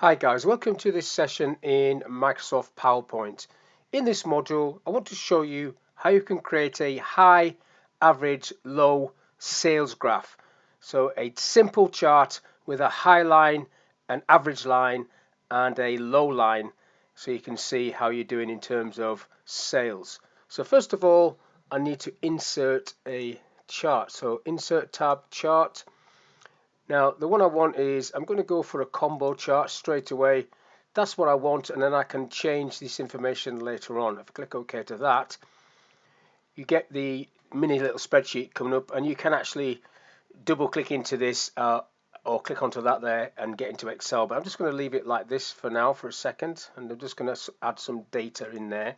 Hi guys, welcome to this session in Microsoft PowerPoint. In this module, I want to show you how you can create a high, average, low sales graph. So a simple chart with a high line, an average line, and a low line, so you can see how you're doing in terms of sales. So first of all, I need to insert a chart. So insert tab chart. Now, the one I want is, I'm going to go for a combo chart straight away. That's what I want, and then I can change this information later on. If I click OK to that, you get the mini little spreadsheet coming up, and you can actually double click into this or click onto that there and get into Excel. But I'm just going to leave it like this for now for a second, and I'm just going to add some data in there.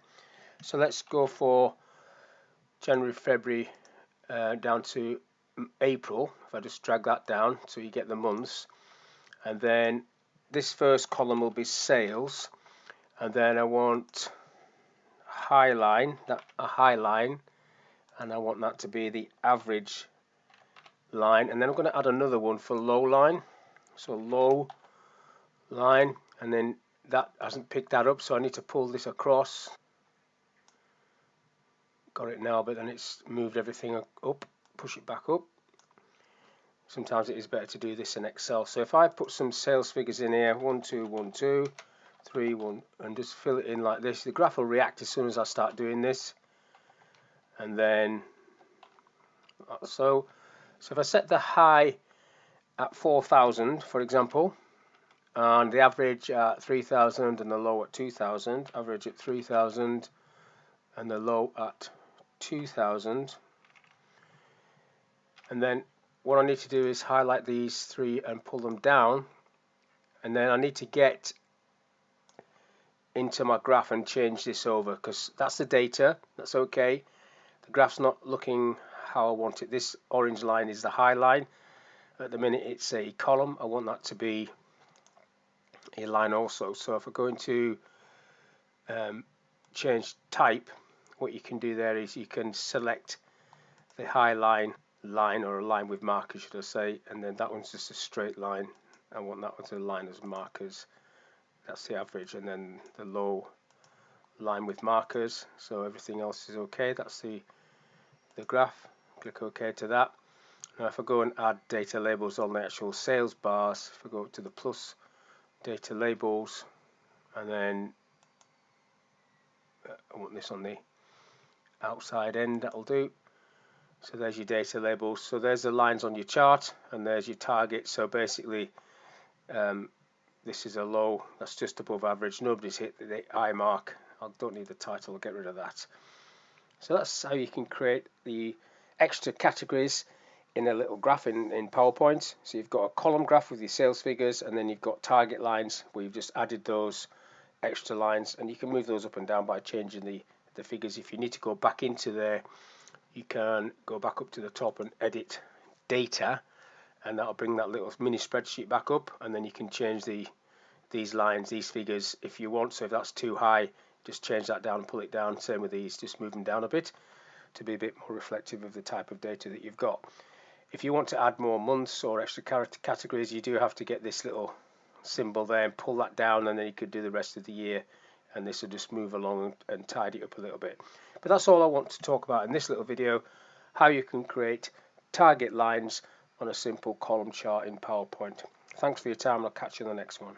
So let's go for January, February, down to April. If I just drag that down so you get the months, and then this first column will be sales, and then I want a high line, and I want that to be the average line, and then I'm going to add another one for low line. So low line, and then that hasn't picked that up, so I need to pull this across. Got it now, but then it's moved everything up. Push it back up. Sometimes it is better to do this in Excel. So if I put some sales figures in here, 1, 2, 1, 2, 3, 1, and just fill it in like this, the graph will react as soon as I start doing this. And then so if I set the high at 4,000, for example, and the average at 3,000 and the low at 2,000, average at 3,000 and the low at 2,000, and then what I need to do is highlight these three and pull them down, and then I need to get into my graph and change this over, because that's the data. That's okay. The graph's not looking how I want it. This orange line is the high line. At the minute it's a column. I want that to be a line also. So if I go into change type, what you can do there is you can select the high line or a line with markers, should I say, and then that one's just a straight line. I want that one to line as markers. That's the average, and then the low line with markers. So everything else is okay. That's the graph. Click OK to that. Now if I go and add data labels on the actual sales bars, if I go to the plus data labels, and then I want this on the outside end, that'll do. So there's your data labels. So there's the lines on your chart, and there's your target. So basically this is a low, that's just above average. Nobody's hit the I mark. I don't need the title, I'll get rid of that. So that's how you can create the extra categories in a little graph in PowerPoint. So you've got a column graph with your sales figures, and then you've got target lines where you've just added those extra lines, and you can move those up and down by changing the figures. If you need to go back into there, you can go back up to the top and edit data, and that'll bring that little mini spreadsheet back up, and then you can change these lines, these figures if you want. So if that's too high, just change that down and pull it down. Same with these, just move them down a bit to be a bit more reflective of the type of data that you've got. If you want to add more months or extra categories, you do have to get this little symbol there and pull that down, and then you could do the rest of the year, and this will just move along and tidy it up a little bit. But that's all I want to talk about in this little video, how you can create target lines on a simple column chart in PowerPoint. Thanks for your time, and I'll catch you in the next one.